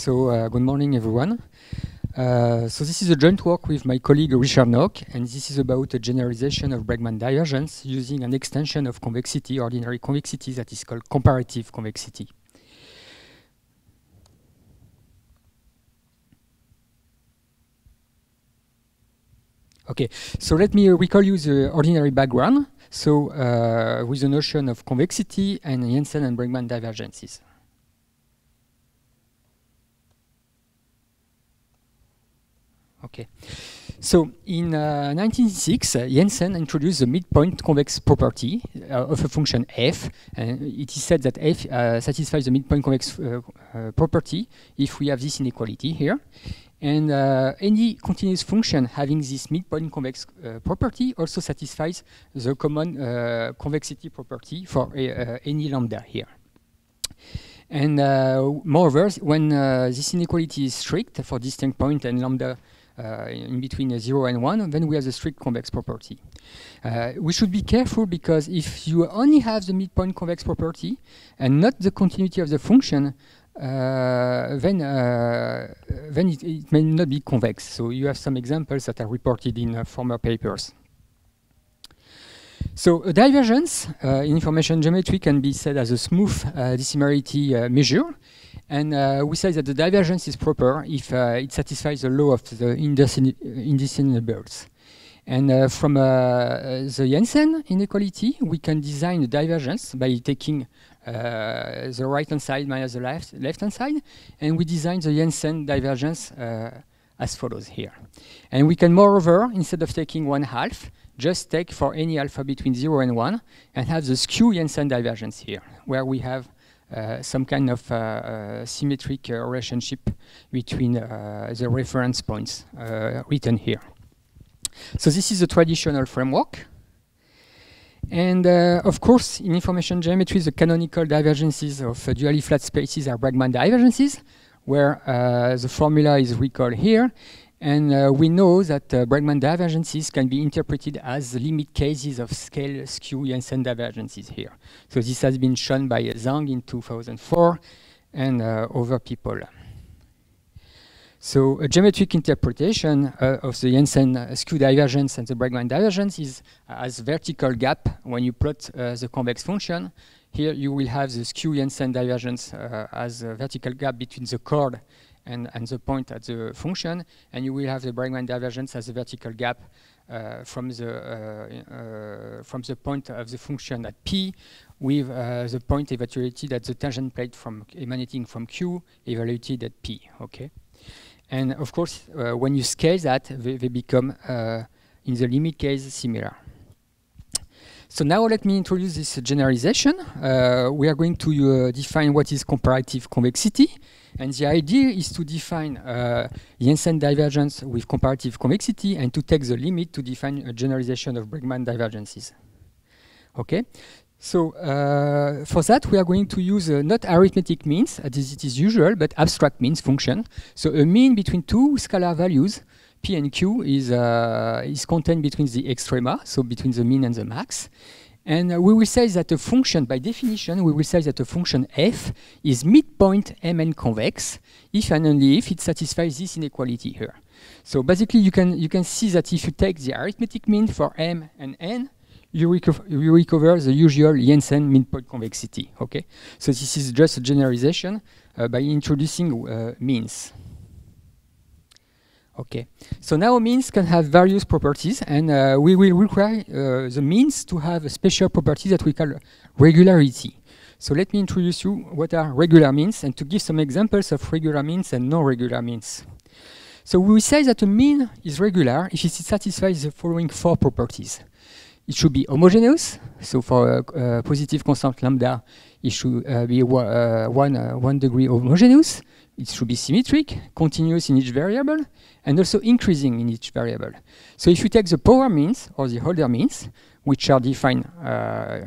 Good morning, everyone. So this is a joint work with my colleague Richard Nock, and this is about a generalization of Bregman divergence using an extension of convexity, ordinary convexity, that is called comparative convexity. Okay, so let me recall you the ordinary background. So with the notion of convexity and Jensen and Bregman divergences. Okay, so in 1906, Jensen introduced the midpoint convex property of a function f, and it is said that f satisfies the midpoint convex property if we have this inequality here. And any continuous function having this midpoint convex property also satisfies the common convexity property for any lambda here. And moreover, when this inequality is strict for distinct point and lambda in between 0 and 1, then we have the strict convex property. We should be careful because if you only have the midpoint convex property and not the continuity of the function, then it may not be convex. So you have some examples that are reported in former papers. So a divergence in information geometry can be said as a smooth dissimilarity measure. And we say that the divergence is proper if it satisfies the law of the indecinables. And from the Jensen inequality, we can design a divergence by taking the right-hand side minus the left-hand side. And we design the Jensen divergence as follows here. And we can, moreover, instead of taking 1/2, just take for any alpha between 0 and 1 and have the skew Jensen divergence here, where we have some kind of symmetric relationship between the reference points written here. So this is a traditional framework. And of course, in information geometry, the canonical divergences of dually flat spaces are Bregman divergences, where the formula is recalled here. And we know that Bregman divergences can be interpreted as limit cases of scale skew Jensen divergences here. So this has been shown by Zhang in 2004 and other people. So a geometric interpretation of the Jensen skew divergence and the Bregman divergence is as vertical gap when you plot the convex function. Here you will have the skew Jensen divergence as a vertical gap between the chord and the point at the function, and you will have the Bregman divergence as a vertical gap from the point of the function at P with the point evaluated at the tangent plate emanating from Q evaluated at P. Okay, and of course when you scale that, they become in the limit case similar. So now let me introduce this generalization. We are going to define what is comparative convexity. And the idea is to define Jensen divergence with comparative convexity and to take the limit to define a generalization of Bregman divergences. Okay? So for that, we are going to use not arithmetic means, as it is usual, but abstract means function. So a mean between two scalar values, P and Q, is contained between the extrema, so between the mean and the max. And we will say that a function, by definition, we will say that a function f is midpoint Mn convex if and only if it satisfies this inequality here. So basically, you can see that if you take the arithmetic mean for M and N, you recover the usual Jensen midpoint convexity. Okay, so this is just a generalization by introducing means. Okay, so now means can have various properties, and we will require the means to have a special property that we call regularity. So let me introduce you what are regular means and to give some examples of regular means and non-regular means. So we say that a mean is regular if it satisfies the following 4 properties. It should be homogeneous, so for a positive constant lambda, it should be 1 degree homogeneous. It should be symmetric, continuous in each variable, and also increasing in each variable. So if you take the power means or the Holder means, which are defined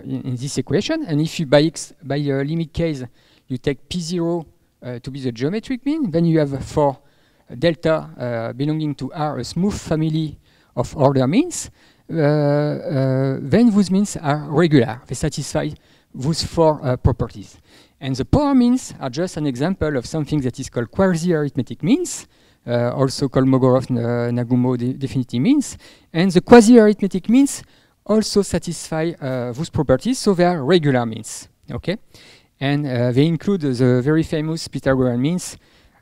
in this equation, and if you by a limit case you take P0 to be the geometric mean, then you have for delta belonging to R a smooth family of order means. Then those means are regular. They satisfy those four properties. And the power means are just an example of something that is called quasi-arithmetic means, also called Mogorov-Nagumo definitive means. And the quasi-arithmetic means also satisfy those properties, so they are regular means. Okay, and they include the very famous Pythagorean means,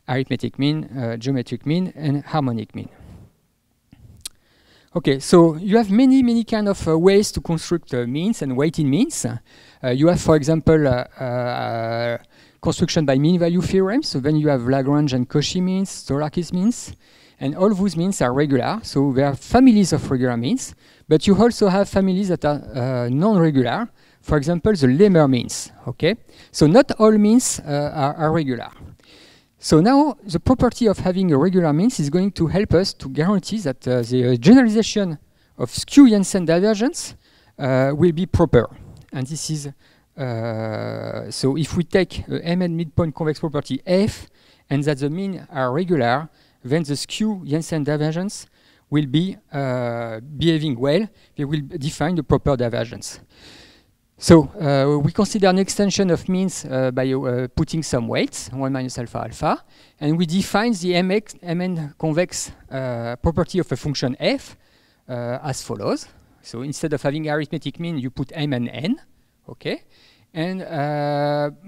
arithmetic mean, geometric mean, and harmonic mean. Okay, so you have many kind of ways to construct means and weighted means. You have, for example, construction by mean value theorem. So then you have Lagrange and Cauchy means, Stolakis means, and all those means are regular. So there are families of regular means, but you also have families that are non-regular. For example, the Lemmer means. Okay, so not all means are regular. So now the property of having a regular means is going to help us to guarantee that the generalization of skew-Jensen divergence will be proper. And this is, so if we take Mn midpoint convex property F and that the mean are regular, then the skew-Jensen divergence will be behaving well. They will define the proper divergence. So we consider an extension of means by putting some weights, 1 minus alpha alpha, and we define the Mn convex property of a function f as follows. So instead of having arithmetic mean, you put m and n, okay? And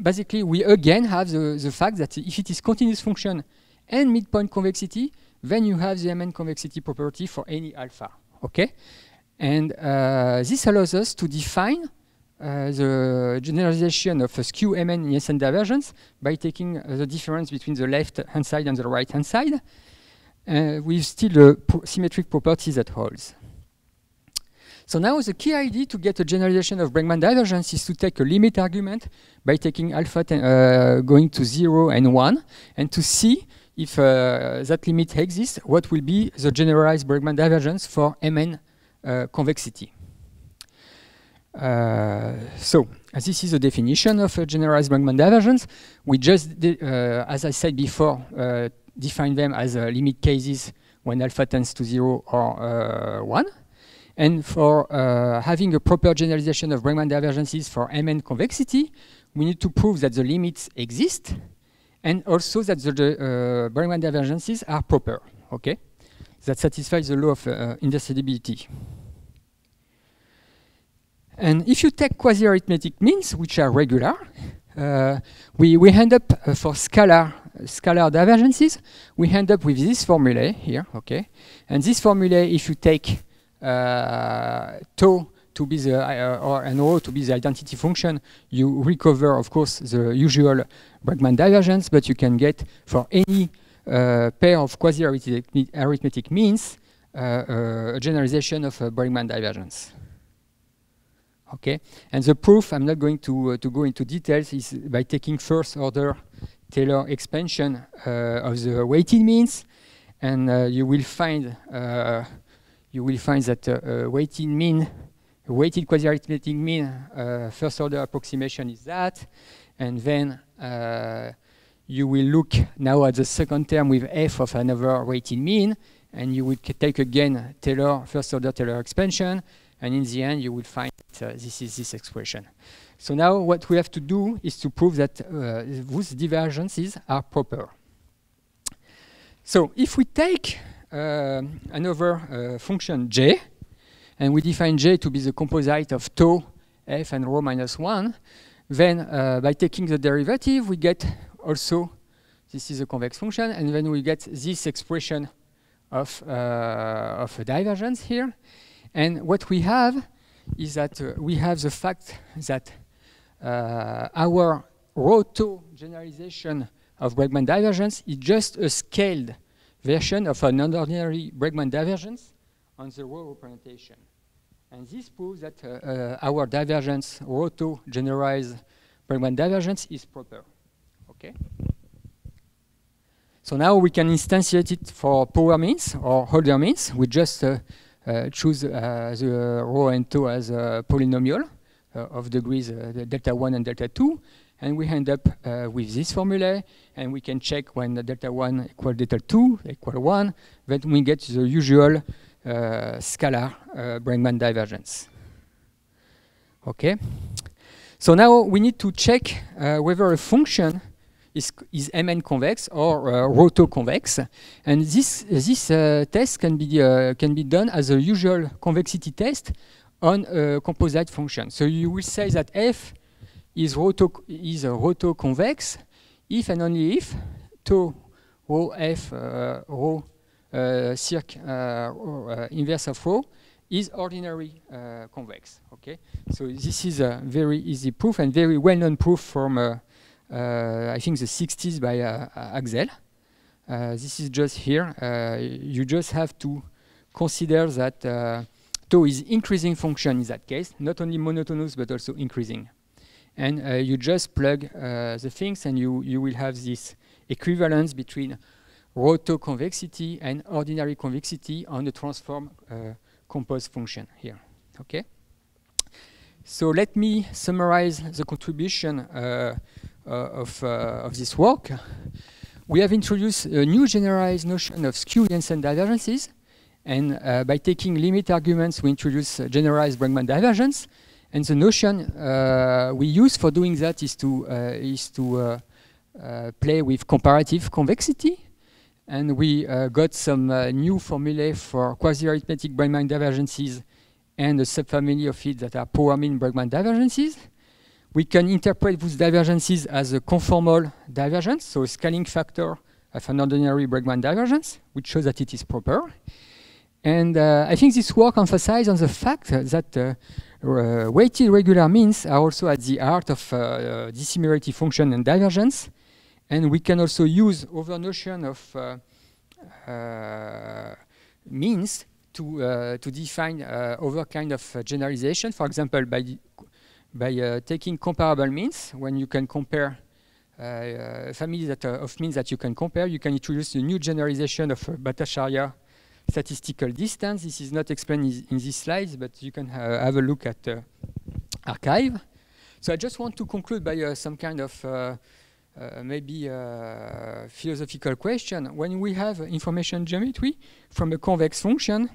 basically, we again have the fact that if it is continuous function and midpoint convexity, then you have the Mn convexity property for any alpha, okay? And this allows us to define the generalization of a skew Mn Jensen divergence by taking the difference between the left-hand side and the right-hand side with still the symmetric properties that holds. So now the key idea to get a generalization of Bregman divergence is to take a limit argument by taking alpha going to 0 and 1 and to see if that limit exists, what will be the generalized Bregman divergence for Mn convexity. So this is the definition of a generalized Bregman divergence. We just, as I said before, define them as limit cases when alpha tends to 0 or 1. And for having a proper generalization of Bregman divergences for Mn convexity, we need to prove that the limits exist and also that the Bregman divergences are proper, okay? That satisfies the law of indecidability. And if you take quasi-arithmetic means, which are regular, we end up for scalar divergences, we end up with this formula here, okay? And this formula, if you take tau to be the or and rho to be the identity function, you recover, of course, the usual Bregman divergence, but you can get for any pair of quasi-arithmetic means a generalization of a Bregman divergence. Okay, and the proof, I'm not going to go into details, is by taking first order Taylor expansion of the weighted means, and you will find that weighted quasi-arithmetic mean first order approximation is that, and then you will look now at the second term with f of another weighted mean, and you will take again Taylor first order Taylor expansion. And in the end, you will find this is this expression. So now what we have to do is to prove that those divergences are proper. So if we take another function j, and we define j to be the composite of tau, f, and rho minus 1, then by taking the derivative, we get also, this is a convex function, and then we get this expression of a divergence here. And what we have is that we have the fact that our rho tau generalization of Bregman divergence is just a scaled version of an ordinary Bregman divergence on the rho representation. And this proves that our divergence, rho tau generalized Bregman divergence, is proper. Okay. So now we can instantiate it for power means or Holder means. We just choose the rho and tau as a polynomial of degrees delta 1 and delta 2, and we end up with this formula, and we can check when the delta 1 equal delta 2 equal 1, then we get the usual scalar Bregman divergence. Okay, So now we need to check whether a function is Mn convex or roto-convex, and this test can be done as a usual convexity test on a composite function. So you will say that f is roto-convex if and only if tau rho f rho circ inverse of rho is ordinary convex. Okay, so this is a very easy proof and very well-known proof from I think the 60s by Axel. This is just here. You just have to consider that tau is increasing function in that case, not only monotonous but also increasing. And you just plug the things and you will have this equivalence between roto-convexity and ordinary convexity on the transform composed function here. Okay. So let me summarize the contribution of this work. We have introduced a new generalized notion of skew Jensen divergences, and by taking limit arguments, we introduce generalized Bregman divergence. And the notion we use for doing that is to play with comparative convexity. And we got some new formulae for quasi-arithmetic Bregman divergences and a subfamily of it that are power mean Bregman divergences. We can interpret those divergences as a conformal divergence, so a scaling factor of an ordinary Bregman divergence, which shows that it is proper. And I think this work emphasizes on the fact that weighted regular means are also at the heart of dissimilarity function and divergence. And we can also use other notion of means to define other kind of generalization. For example, by taking comparable means, when you can compare families of means that you can compare, you can introduce a new generalization of Bhattacharya statistical distance. This is not explained in these slides, but you can have a look at the archive. So I just want to conclude by some kind of maybe philosophical question. When we have information geometry from a convex function,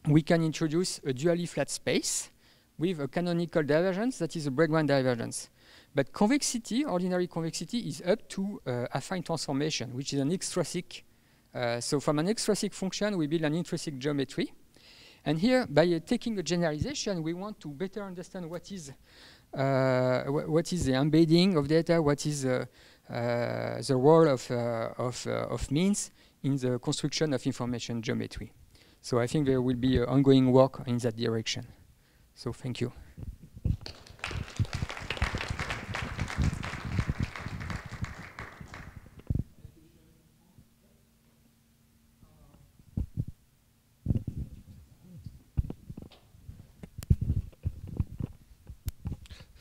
we can introduce a dually flat space with a canonical divergence that is a Bregman divergence. But convexity, ordinary convexity, is up to affine transformation, which is an extrinsic. So from an extrinsic function, we build an intrinsic geometry. And here, by taking a generalization, we want to better understand what is the embedding of data, what is the role of means in the construction of information geometry. So I think there will be ongoing work in that direction. So thank you.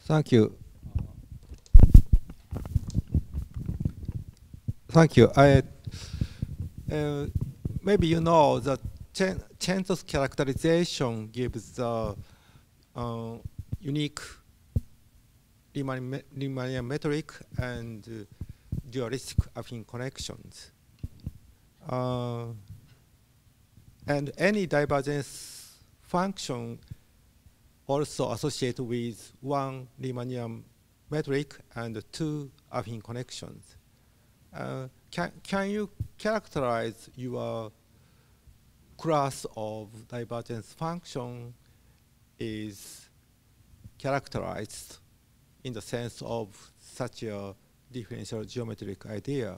Thank you. Thank you. Maybe you know that Chento's characterization gives the unique Riemannian metric and dualistic affine connections. And any divergence function also associated with one Riemannian metric and two affine connections. Can you characterize your class of divergence function is characterized in the sense of such a differential geometric idea?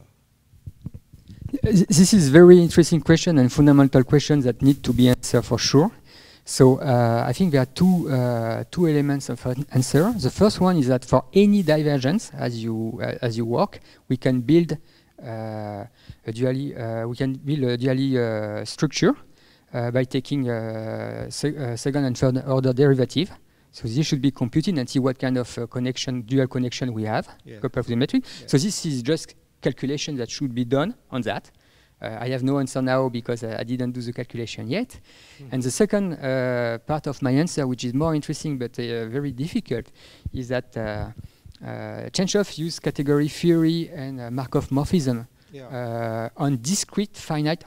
This is a very interesting question and fundamental question that need to be answered for sure. So I think there are two elements of an answer. The first one is that for any divergence, as you work, we can build a dually structure by taking second and third order derivative. So this should be computed and see what kind of dual connection we have compared to the metric. Yeah. So this is just calculation that should be done on that. I have no answer now because I didn't do the calculation yet. Mm-hmm. And the second part of my answer, which is more interesting but very difficult, is that Chenchov used category theory and Markov morphism on finite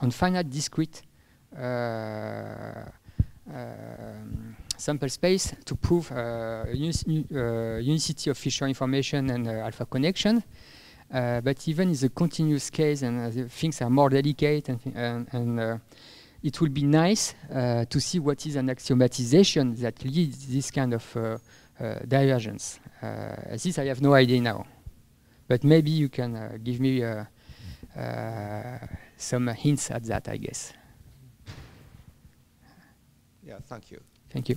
discrete sample space to prove unicity of Fisher information and alpha connection. But even in the continuous case, and the things are more delicate, and it will be nice to see what is an axiomatization that leads this kind of divergence. This I have no idea now, but maybe you can give me some hints at that, I guess. Yeah, thank you. Thank you.